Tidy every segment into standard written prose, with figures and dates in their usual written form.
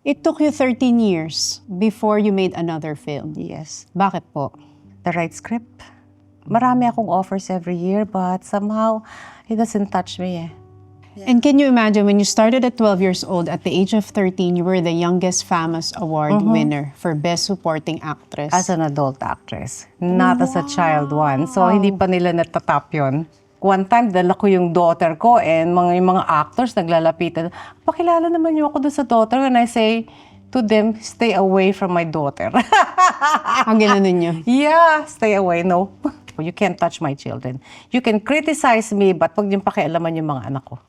It took you 13 years before you made another film. Yes. Bakit po? The right script. Marami akong offers every year, but somehow, it doesn't touch me eh. And can you imagine when you started at 12 years old, at the age of 13, you were the youngest FAMAS award winner for Best Supporting Actress. As an adult actress, not as a child one. So, hindi pa nila natatap yun. One time, dala ko yung daughter ko and yung mga actors naglalapitan. Pakilala naman niyo ako dun sa daughter. And I say to them, stay away from my daughter. Ang ginanon niyo? Yeah, stay away. No. You can't touch my children. You can criticize me, but wag niyong pakialaman yung mga anak ko.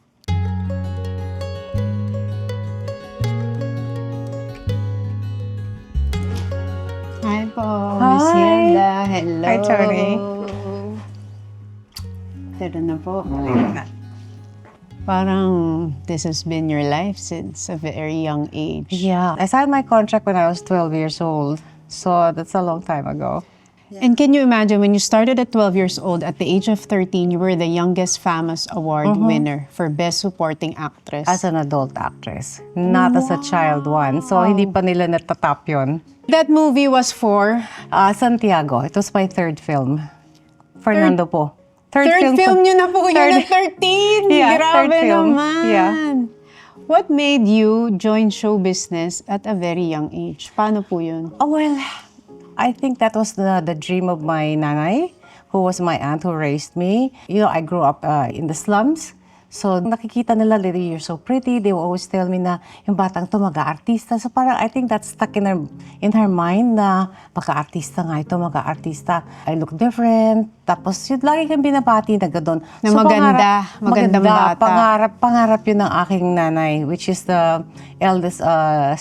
Hi po, Miss Hilda. Hello. Hi, Charlie. Tara na po. Parang this has been your life since a very young age. Yeah. I signed my contract when I was 12 years old. So that's a long time ago. And can you imagine when you started at 12 years old, at the age of 13, you were the youngest FAMAS award winner for Best Supporting Actress. As an adult actress, not as a child one. So hindi pa nila natatap yun. That movie was for? Santiago. It was my third film. Fernando po. Third film nyo na po yun at 13! Yeah, Grabe third film. naman! Yeah. What made you join show business at a very young age? Paano po yun? Oh, well, I think that was the dream of my nanay, who was my aunt who raised me. You know, I grew up in the slums. So, nakikita nila, Lily, you're so pretty. They will always tell me na yung batang to mag-aartista. So, parang I think that's stuck in her mind na mag-aartista nga ito, mag-aartista. I look different. Tapos, yun, lagi kang binabati na gano'n. Na maganda, magandang bata. Pangarap yun ng aking nanay, which is the eldest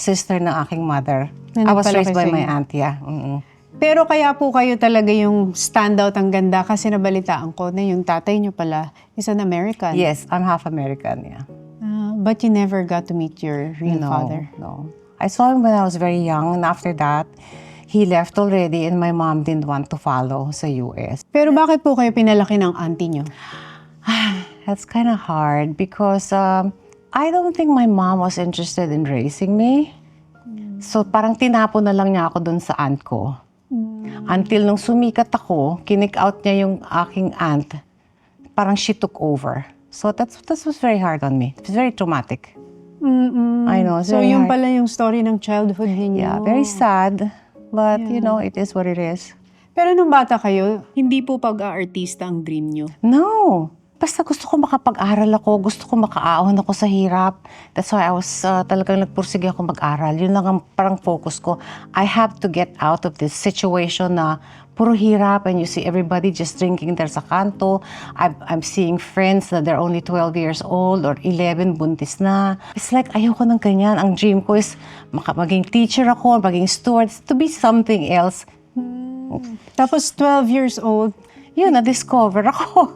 sister ng aking mother. I was raised by my aunt, yeah. Pero kaya po kayo talaga yung standout ang ganda kasi nabalitaan ko na yung tatay nyo pala is an American. Yes, I'm half American, yeah. But you never got to meet your real father. No. I saw him when I was very young, and after that, he left already, and my mom didn't want to follow sa US. Pero bakit po kayo pinalaki ng auntie nyo? That's kind of hard because I don't think my mom was interested in raising me. So parang tinapon na lang niya ako dun sa aunt ko. Until nung sumikat ako, kinick out niya yung aking aunt. Parang she took over. So that was very hard on me. It was very traumatic. I know. So yung pala yung story ng childhood ninyo. Yeah, very sad. But, you know, it is what it is. Pero nung bata kayo, hindi po pag-aartista ang dream nyo? No. Basta gusto ko makapag-aral ako, gusto ko makaahon ako sa hirap. That's why I was talagang nagpursige ako mag-aral. Yun lang ang parang focus ko. I have to get out of this situation na puro hirap and you see everybody just drinking there sa kanto. I'm seeing friends na they're only 12 years old or 11, buntis na. It's like ayoko ng ganyan. Ang dream ko is maging teacher ako, maging steward, to be something else. Tapos 12 years old, yun, na-discover ako.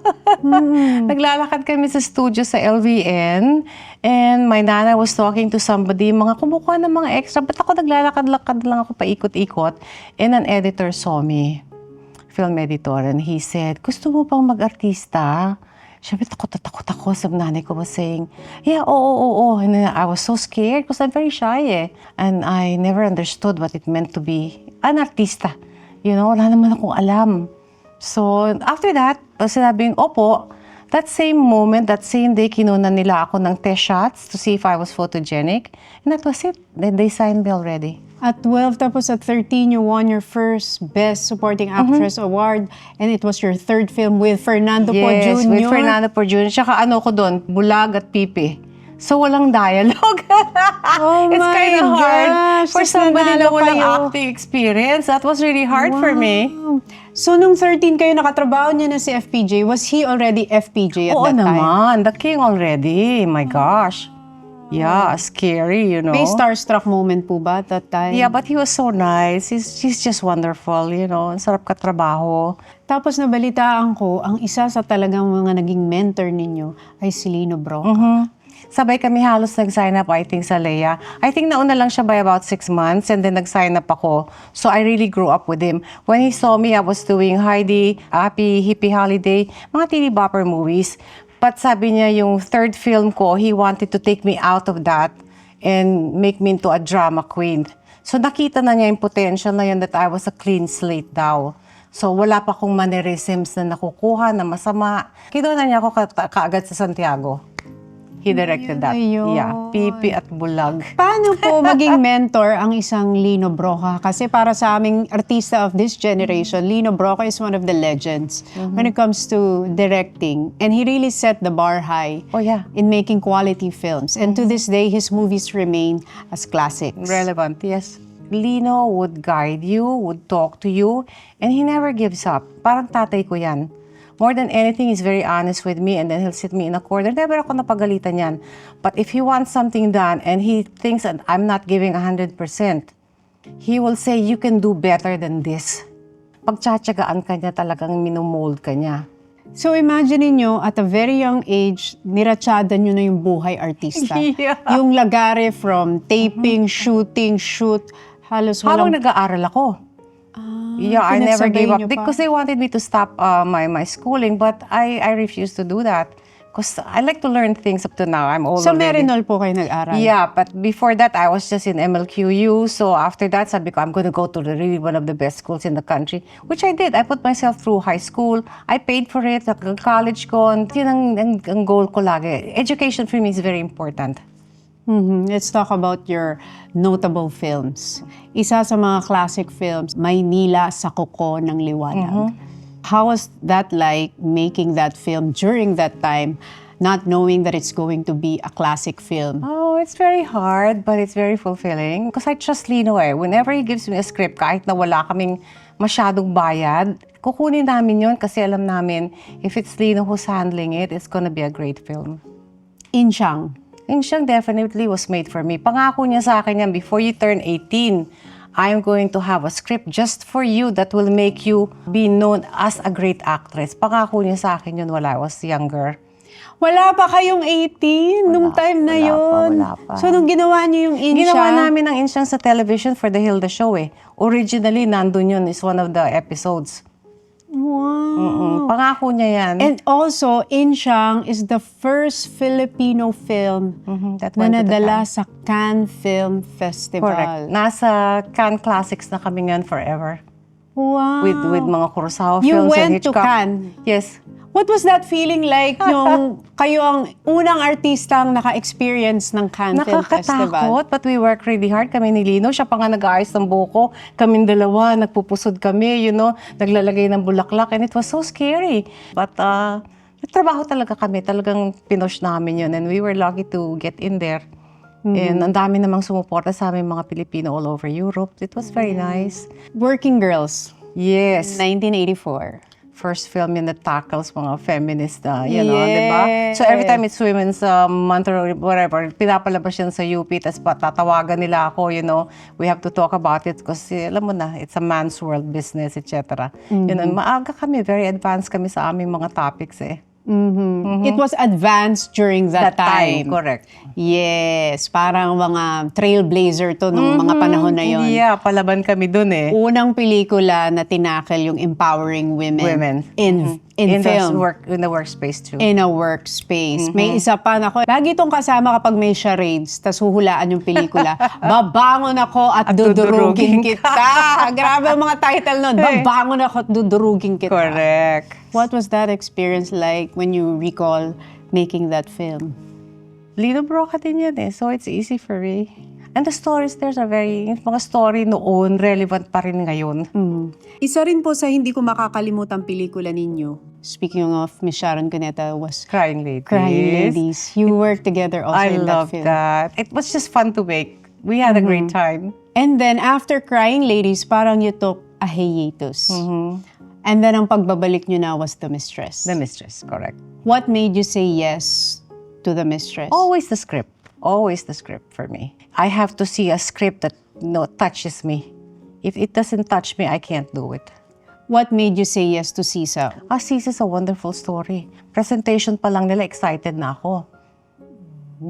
Naglalakad kami sa studio sa LVN and my nana was talking to somebody, mga kumukuha ng mga extra. Ba't ako naglalakad-lakad lang ako paikot-ikot? And an editor saw me, film editor, and he said, gusto mo pang mag-artista? Siyempre, takot ako. Sabi nanay ko was saying, yeah, oo. And then I was so scared because I'm very shy eh. And I never understood what it meant to be an artista. You know, wala naman akong alam. So, after that, sinabing, opo, that same moment, that same day, kinunan nila ako ng test shots to see if I was photogenic. And that was it. Then they signed me already. At 12, tapos at 13, you won your first Best Supporting Actress Award. And it was your third film with Fernando Po Jr. Yes, with Fernando Po Jr. Tsaka ano ko doon, Bulag at Pipi. So, walang dialogue. Oh It's my kind of hard gosh, for tapos somebody na nanalo walang kayo. acting experience. That was really hard for me. So, nung 13 kayo, nakatrabaho niya na si FPJ. Was he already FPJ at Oo that time? naman, the king already. My gosh. Yeah, scary, you know. May starstruck moment po ba at that time? Yeah, but he was so nice. He's just wonderful, you know. Ang sarap katrabaho. Tapos nabalitaan ko, ang isa sa talagang mga naging mentor ninyo ay si Lino Broca. Sabay kami halos nag-sign up, I think, sa Leia. I think nauna lang siya by about 6 months and then nag-sign up ako. So I really grew up with him. When he saw me, I was doing Heidi, Happy Hippie Holiday, mga TV bopper movies. But sabi niya, yung third film ko, he wanted to take me out of that and make me into a drama queen. So nakita na niya yung potential na yun that I was a clean slate daw. So wala pa akong mannerisms na nakukuha na masama. Kinuha na niya ako kaagad sa Santiago. He directed that. Ayun. Yeah, Pipi at Bulag. Paano po maging mentor ang isang Lino Broca? Kasi para sa aming artista of this generation, Lino Broca is one of the legends when it comes to directing. And he really set the bar high Oh yeah. in making quality films. And to this day, his movies remain as classics. Relevant, yes. Lino would guide you, would talk to you, and he never gives up. Parang tatay ko yan. More than anything, he's very honest with me and then he'll sit me in a corner. Never ako napagalitan yan. But if he wants something done and he thinks that I'm not giving 100%, he will say, you can do better than this. Pagtsatsagaan ka niya, talagang minumold ka niya. So imagine niyo at a very young age, niratsada niyo na yung buhay artista. Yeah. Yung lagare from taping, shooting, shoot, halos Habang walang... nag-aaral ako. Yeah, I never pinagsabay gave up. niyo pa. Because they wanted me to stop my schooling, but I refused to do that. Because I like to learn things up to now. I'm old Sa already. Merinol po kayo nag-aral? Yeah, but before that, I was just in MLQU. So after that, sabi ko, I'm going to go to really one of the best schools in the country, which I did. I put myself through high school. I paid for it. College ko. And yun ang goal ko lagi. Education for me is very important. Let's talk about your notable films. Isa sa mga classic films, Maynila sa Kuko ng Liwanag. How was that like making that film during that time, not knowing that it's going to be a classic film? Oh, it's very hard, but it's very fulfilling. Because I trust Lino eh. Whenever he gives me a script, kahit na wala kaming masyadong bayad, kukunin namin yun kasi alam namin, if it's Lino who's handling it, it's gonna be a great film. Insyang. Insyang definitely was made for me. Pangako niya sa akin yan, before you turn 18, I'm going to have a script just for you that will make you be known as a great actress. Pangako niya sa akin yun while I was younger. Wala pa kayong 18 nung time na yun. Wala pa. So nung ginawa niyo yung Insya, Ginawa namin ang Insyang sa television for the Hilda Show eh. Originally, nandun yun is one of the episodes. wow. Pangako niya yan. And also, Insyang is the first Filipino film That na went to the nadala sa Cannes Film Festival. Correct. Nasa Cannes Classics na kami ngayon forever. Wow. With mga Kurosawa You films and went to Hitchcock. Cannes. Yes. What was that feeling like nung kayo ang unang artistang naka-experience ng Cannes Film Festival? Nakakatakot, but we work really hard. Kami ni Lino, siya pa nga nag-aayos ng buko. Kaming dalawa, nagpupusod kami, naglalagay ng bulaklak, and it was so scary. But nagtrabaho talaga kami, talagang pinush namin yun, and we were lucky to get in there. And ang dami namang sumuporta sa aming mga Pilipino all over Europe. It was very nice. Working Girls, Yes. 1984. First film yun that tackles mga feminist na, di ba? So Yes. every time it's Women's Month or whatever, pinapalabas yan sa UP, tapos tatawagan nila ako, we have to talk about it because, alam mo na, it's a man's world business, etc. Maaga kami, very advanced kami sa aming mga topics eh. It was advanced during that time. Correct. Yes, parang mga trailblazer to nung mga panahon na yon. Yeah, palaban kami dun eh. Unang pelikula na tinakil yung empowering women, in film. In the workspace too. In a workspace. May isa pa na ako. Lagi itong kasama kapag may charades, tas huhulaan yung pelikula. Babangon ako at dudurugin kita. Grabe ang mga title nun. Babangon ako at dudurugin kita. Correct. What was that experience like when you recall making that film? Lino Broca din yan eh. So it's easy for me. And the stories there are yung mga story noon, relevant pa rin ngayon. Isa rin po sa hindi ko makakalimutang pelikula ninyo. Speaking of Miss Sharon Cuneta was Crying Ladies. Crying Ladies. You worked together also I in that love film. that. It was just fun to make. We had a great time. And then after Crying Ladies, parang you took a hiatus. And then ang pagbabalik nyo na was The Mistress. The Mistress, correct. What made you say yes to The Mistress? Always the script. Always the script for me. I have to see a script that touches me. If it doesn't touch me, I can't do it. What made you say yes to Sisa? Sisa is a wonderful story. Presentation pa lang nila, excited na ako.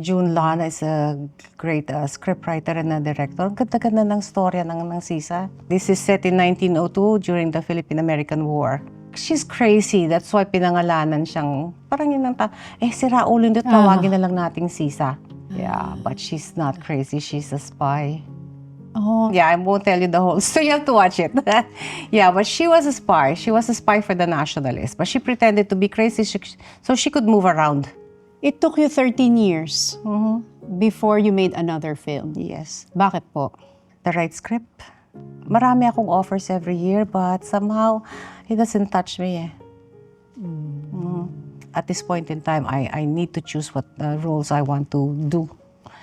June Lana is a great scriptwriter and a director. Ang ganda-ganda ng storya ng Sisa. This is set in 1902 during the Philippine-American War. She's crazy. That's why pinangalanan siyang, parang yun ang si Raul, hindi tawagin na lang nating Sisa. Yeah, but she's not crazy. She's a spy. Oh, Yeah, I won't tell you the whole story. You have to watch it. Yeah, but she was a spy. She was a spy for the Nationalists. But she pretended to be crazy so she could move around. it took you 13 years before you made another film. Yes. Bakit po? The right script. Marami akong offers every year, but somehow, it doesn't touch me. At this point in time, I need to choose what roles I want to do.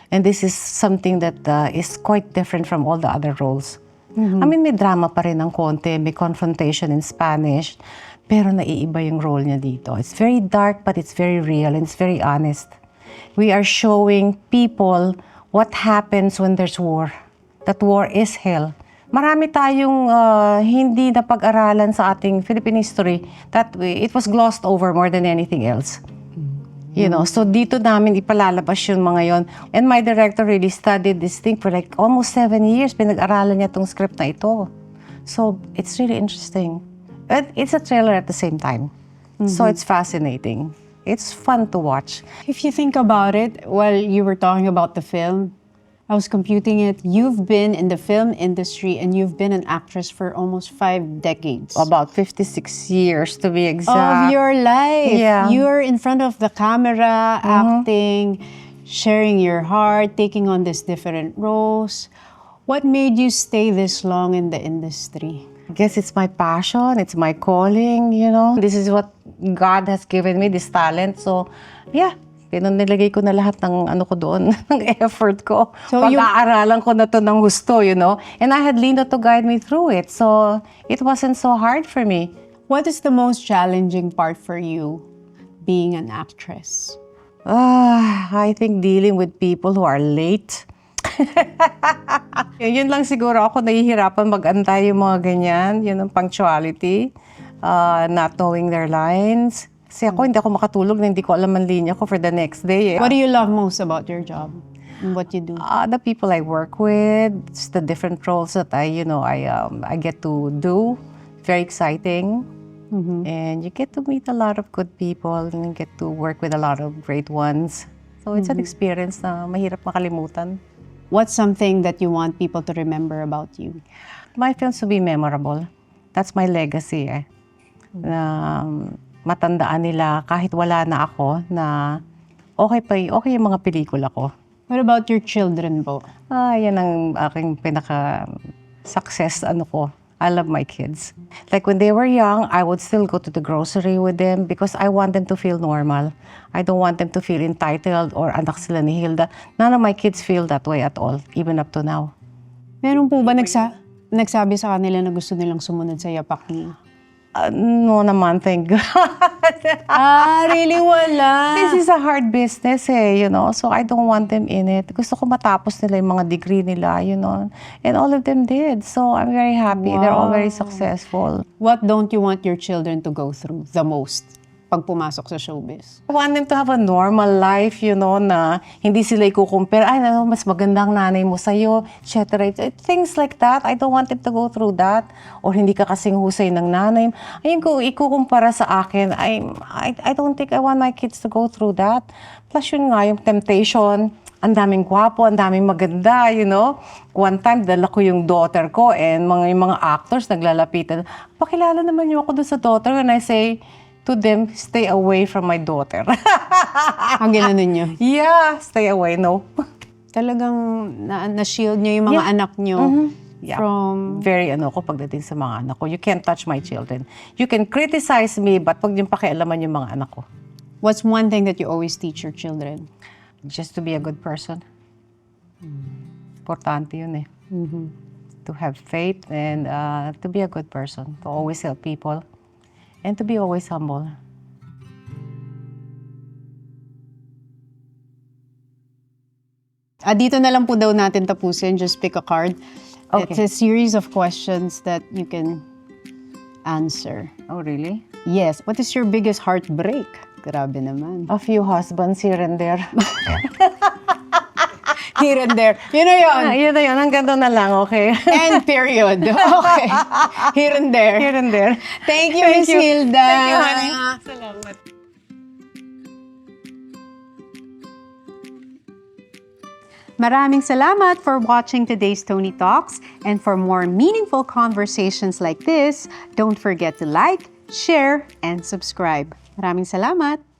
And this is something that is quite different from all the other roles. I mean, may drama pa rin ng konti, may confrontation in Spanish, pero naiiba yung role niya dito. It's very dark, but it's very real, and it's very honest. We are showing people what happens when there's war. That war is hell. Marami tayong hindi napag-aralan sa ating Philippine history that it was glossed over more than anything else. You know, so dito namin ipalalabas yung mga yon. And my director really studied this thing for like almost 7 years. Pinag-aralan niya tong script na ito. So it's really interesting. But it's a thriller at the same time. So it's fascinating. It's fun to watch. If you think about it, while you were talking about the film, I was computing it. You've been in the film industry and you've been an actress for almost 5 decades. About 56 years to be exact. Of your life. Yeah. You're in front of the camera, acting, sharing your heart, taking on these different roles. What made you stay this long in the industry? I guess it's my passion, it's my calling, you know. This is what God has given me, this talent. So, yeah, nilagay ko na lahat ng ano ko doon, ng effort ko. So Pag-aaralan ko na to ng gusto, you know. And I had Lino to guide me through it. So, it wasn't so hard for me. What is the most challenging part for you being an actress? I think dealing with people who are late. Yun lang siguro ako nahihirapan mag-antay yung mga ganyan, yun ang punctuality, not knowing their lines. Kasi ako, hindi ako makatulog na hindi ko alam ang linya ko for the next day. What do you love most about your job and what you do? The people I work with, just the different roles that I get to do. Very exciting. And you get to meet a lot of good people and you get to work with a lot of great ones. So it's an experience na mahirap makalimutan. What's something that you want people to remember about you? My films to be memorable. That's my legacy. Matandaan nila kahit wala na ako na okay yung mga pelikula ko. What about your children po? Yan ang aking pinaka-success ko. I love my kids. Like when they were young, I would still go to the grocery with them because I want them to feel normal. I don't want them to feel entitled or anak sila ni Hilda. None of my kids feel that way at all, even up to now. Meron po ba nagsabi sa kanila na gusto nilang sumunod sa yapak niyo? No naman, thank God. Really wala? This is a hard business you know, so I don't want them in it. Gusto ko matapos nila yung mga degree nila, you know, and all of them did. So I'm very happy. They're all very successful. What don't you want your children to go through the most pag pumasok sa showbiz? I want them to have a normal life, you know, na hindi sila ikukumpare, ay, mas magandang nanay mo sa'yo, etc. Things like that. I don't want them to go through that. Or hindi ka kasing husay ng nanay. Ayun ko, ikukumpara sa akin, I don't think I want my kids to go through that. Plus yun nga, yung temptation, ang daming gwapo, ang daming maganda, you know. One time, dala ko yung daughter ko and yung mga actors naglalapitan. Pakilala naman niyo ako doon sa daughter. And I say, to them, stay away from my daughter. Ang ginanon nyo? Yeah, stay away, no. Talagang na-shield nyo yung mga anak nyo from... Very ko pagdating sa mga anak ko. You can't touch my children. You can criticize me, but wag niyong pakialaman yung mga anak ko. What's one thing that you always teach your children? Just to be a good person. Importante yun To have faith and to be a good person. To always help people. And to be always humble. Dito na lang po daw natin tapusin. Just pick a card. Okay. It's a series of questions that you can answer. Oh, really? Yes. What is your biggest heartbreak? Grabe naman. A few husbands here and there. Here and there. Yun na yun. Yun na yun. Hanggang doon na lang, okay? And period. Okay. Here and there. Here and there. Thank you, Miss Hilda. Thank you, honey. Salamat. Maraming salamat for watching today's Tony Talks. And for more meaningful conversations like this, don't forget to like, share, and subscribe. Maraming salamat!